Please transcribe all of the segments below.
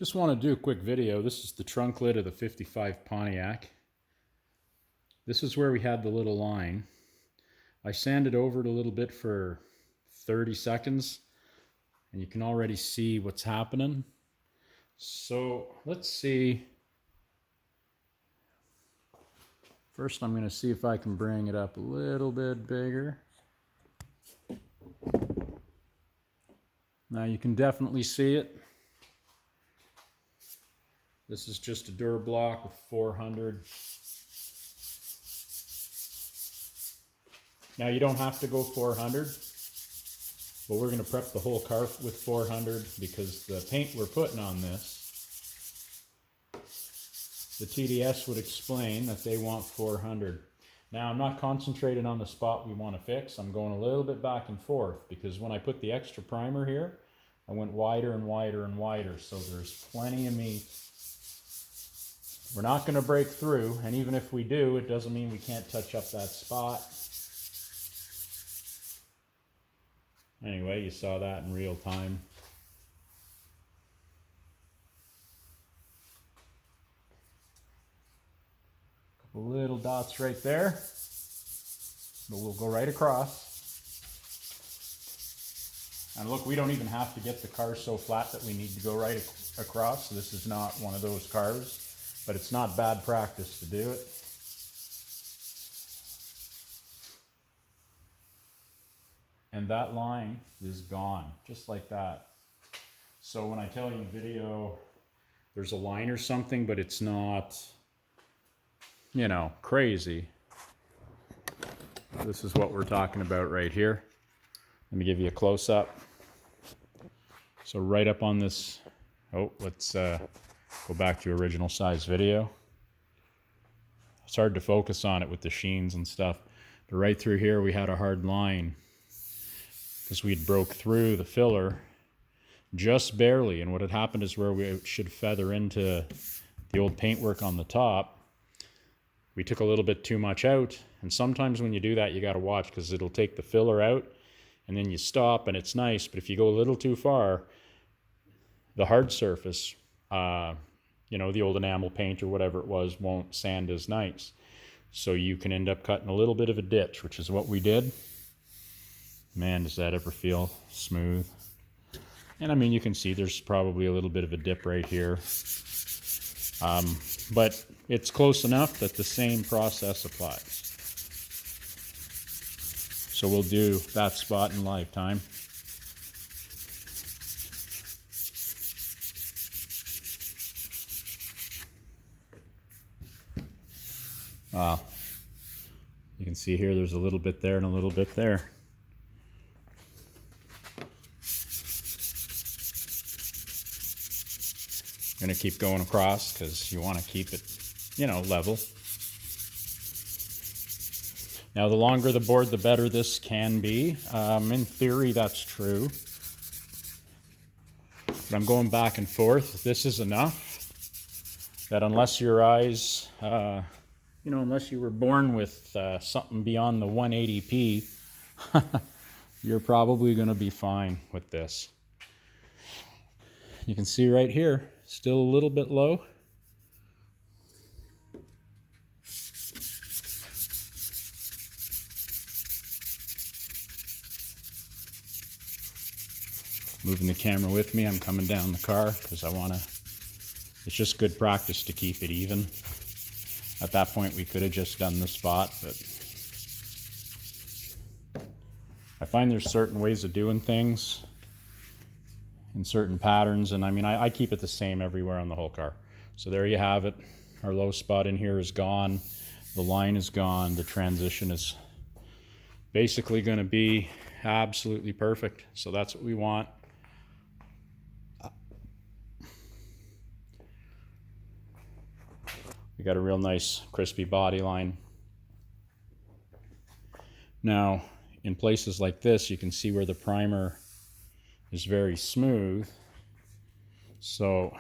Just want to do a quick video. This is the trunk lid of the 55 Pontiac. This is where we had the little line. I sanded over it a little bit for 30 seconds and you can already see what's happening. So let's see. First I'm going to see if I can bring it up a little bit bigger. Now you can definitely see it. This is just a door block with 400. Now you don't have to go 400, but we're going to prep the whole car with 400 because the paint we're putting on this, the TDS would explain that they want 400. Now I'm not concentrating on the spot we want to fix. I'm going a little bit back and forth because when I put the extra primer here, I went wider and wider and wider, so there's plenty of meat. We're not going to break through, and even if we do, it doesn't mean we can't touch up that spot. Anyway, you saw that in real time. Couple little dots right there, but we'll go right across. And look, we don't even have to get the car so flat that we need to go right across. This is not one of those cars. But it's not bad practice to do it. And that line is gone, just like that. So when I tell you in the video, there's a line or something, but it's not, you know, crazy. This is what we're talking about right here. Let me give you a close-up. So right up on this, let's go back to original size video. It's hard to focus on it with the sheens and stuff, but right through here we had a hard line because we'd broke through the filler just barely, and what had happened is where we should feather into the old paintwork on the top, we took a little bit too much out, and sometimes when you do that you got to watch because it'll take the filler out and then you stop and it's nice, but if you go a little too far, the hard surface, you know, the old enamel paint or whatever it was, won't sand as nice. So you can end up cutting a little bit of a ditch, which is what we did. Man, does that ever feel smooth. And I mean, you can see there's probably a little bit of a dip right here. But it's close enough that the same process applies. So we'll do that spot in lifetime. You can see here there's a little bit there and a little bit there. I'm going to keep going across because you want to keep it, you know, level. Now the longer the board, the better this can be. In theory, that's true. But I'm going back and forth. This is enough that unless your eyes, you know, unless you were born with something beyond the 180p, you're probably going to be fine with this. You can see right here, still a little bit low. Moving the camera with me, I'm coming down the car because I want to, it's just good practice to keep it even. At that point, we could have just done the spot, but I find there's certain ways of doing things in certain patterns, and I mean, I keep it the same everywhere on the whole car. So there you have it. Our low spot in here is gone. The line is gone. The transition is basically going to be absolutely perfect. So that's what we want. We got a real nice crispy body line. Now, in places like this, you can see where the primer is very smooth. So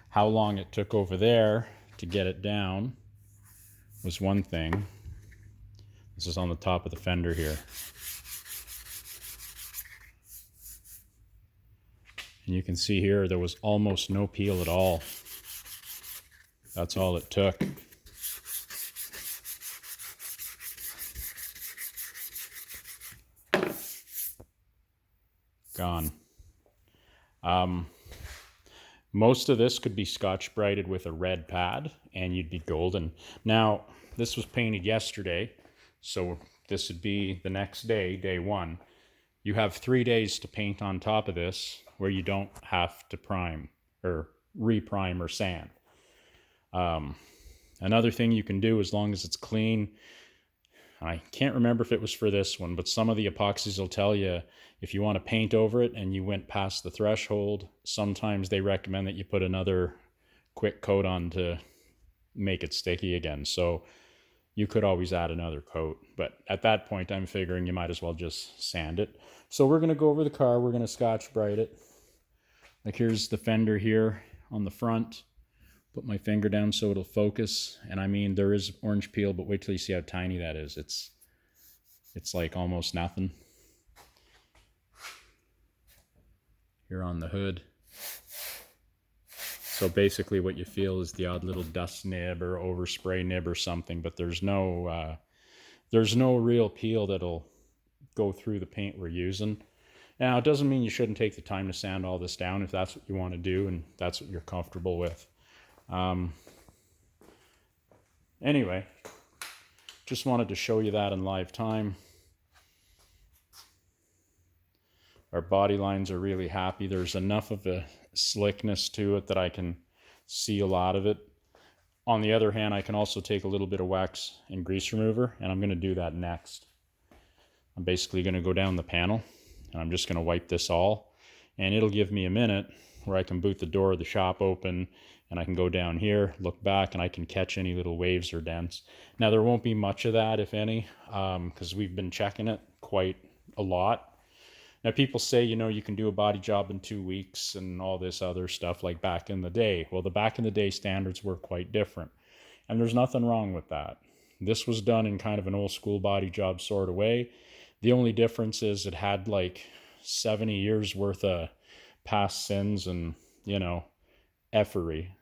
how long it took over there to get it down was one thing. This is on the top of the fender here. And you can see here there was almost no peel at all. That's all it took. Gone. Most of this could be Scotch Brighted with a red pad and you'd be golden. Now, this was painted yesterday, so this would be the next day, day one. You have 3 days to paint on top of this where you don't have to prime or reprime or sand. Another thing you can do, as long as it's clean, I can't remember if it was for this one, but some of the epoxies will tell you if you want to paint over it and you went past the threshold, sometimes they recommend that you put another quick coat on to make it sticky again. So you could always add another coat, but at that point I'm figuring you might as well just sand it. So we're going to go over the car, we're going to Scotch Brite it. Like here's the fender here on the front. Put my finger down so it'll focus. And I mean, there is orange peel, but wait till you see how tiny that is. It's like almost nothing. Here on the hood. So basically what you feel is the odd little dust nib or overspray nib or something, but there's no real peel that'll go through the paint we're using. Now, it doesn't mean you shouldn't take the time to sand all this down if that's what you want to do and that's what you're comfortable with. Anyway, just wanted to show you that in live time. Our body lines are really happy. There's enough of a slickness to it that I can see a lot of it. On the other hand, I can also take a little bit of wax and grease remover, and I'm going to do that next. I'm basically going to go down the panel, and I'm just going to wipe this all, and it'll give me a minute where I can boot the door of the shop open, and I can go down here, look back, and I can catch any little waves or dents. Now, there won't be much of that, if any, because we've been checking it quite a lot. Now, people say, you know, you can do a body job in 2 weeks and all this other stuff like back in the day. Well, the back in the day standards were quite different, and there's nothing wrong with that. This was done in kind of an old school body job sort of way. The only difference is it had like 70 years worth of past sins and, you know, effery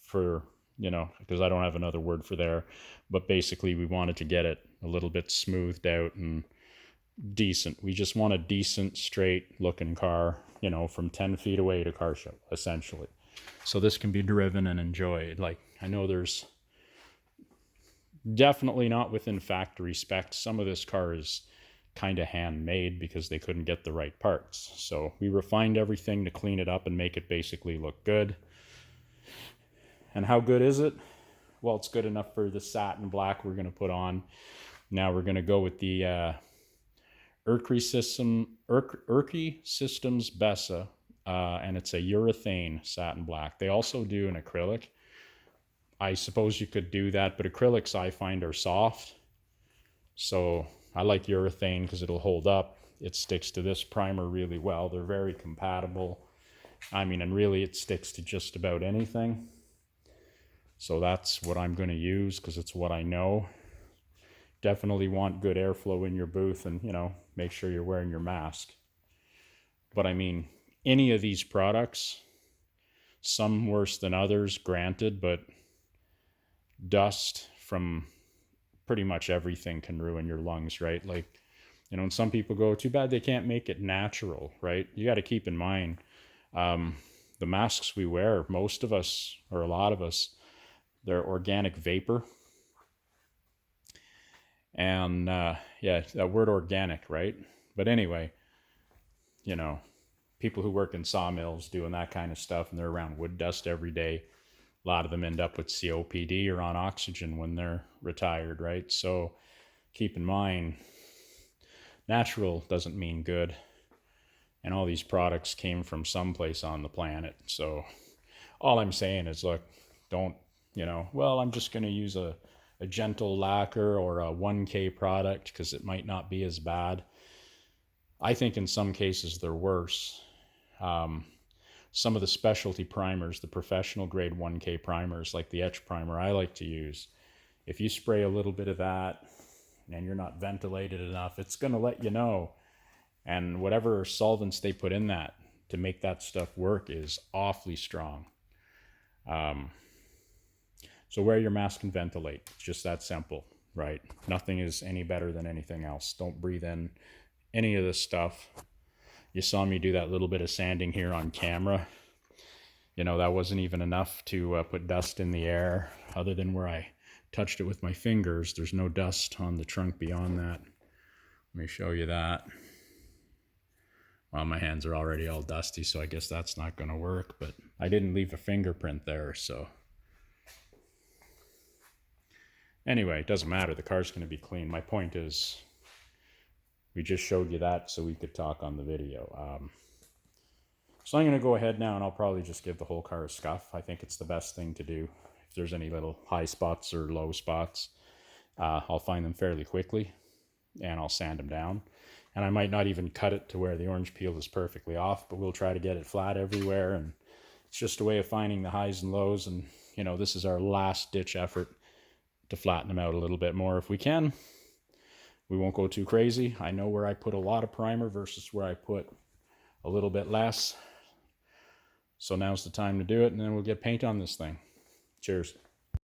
for, you know, because I don't have another word for there, but basically we wanted to get it a little bit smoothed out and decent. We just want a decent, straight looking car, you know, from 10 feet away to car show, essentially. So this can be driven and enjoyed. Like, I know there's definitely not within factory specs. Some of this car is kind of handmade because they couldn't get the right parts. So we refined everything to clean it up and make it basically look good. And how good is it? Well, it's good enough for the satin black we're going to put on. Now we're going to go with the CRE321 Systems Bessa, and it's a urethane satin black. They also do an acrylic. I suppose you could do that, but acrylics I find are soft. So I like urethane because it'll hold up. It sticks to this primer really well. They're very compatible. I mean, and really it sticks to just about anything. So that's what I'm going to use because it's what I know. Definitely want good airflow in your booth and, you know, make sure you're wearing your mask. But I mean, any of these products, some worse than others, granted, but dust from pretty much everything can ruin your lungs, right? Like, you know, and some people go, too bad they can't make it natural, right? You got to keep in mind, the masks we wear, most of us, or a lot of us, they're organic vapor. And yeah, that word organic, right? But anyway, you know, people who work in sawmills doing that kind of stuff and they're around wood dust every day, a lot of them end up with COPD or on oxygen when they're retired, right? So keep in mind, natural doesn't mean good. And all these products came from someplace on the planet. So all I'm saying is, look, don't, you know, well, I'm just going to use a gentle lacquer or a 1K product because it might not be as bad. I think in some cases they're worse. Some of the specialty primers, the professional grade 1K primers, like the etch primer I like to use, if you spray a little bit of that and you're not ventilated enough, it's going to let you know. And whatever solvents they put in that, to make that stuff work is awfully strong. So wear your mask and ventilate. It's just that simple, right? Nothing is any better than anything else. Don't breathe in any of this stuff. You saw me do that little bit of sanding here on camera. You know, that wasn't even enough to put dust in the air. Other than where I touched it with my fingers, there's no dust on the trunk beyond that. Let me show you that. Well, my hands are already all dusty, so I guess that's not going to work, but I didn't leave a fingerprint there, so. Anyway, it doesn't matter. The car's going to be clean. My point is, we just showed you that so we could talk on the video. So I'm going to go ahead now, and I'll probably just give the whole car a scuff. I think it's the best thing to do. If there's any little high spots or low spots, I'll find them fairly quickly, and I'll sand them down. And I might not even cut it to where the orange peel is perfectly off, but we'll try to get it flat everywhere. And it's just a way of finding the highs and lows. And, you know, this is our last ditch effort to flatten them out a little bit more if we can. We won't go too crazy. I know where I put a lot of primer versus where I put a little bit less. So now's the time to do it, and then we'll get paint on this thing. Cheers.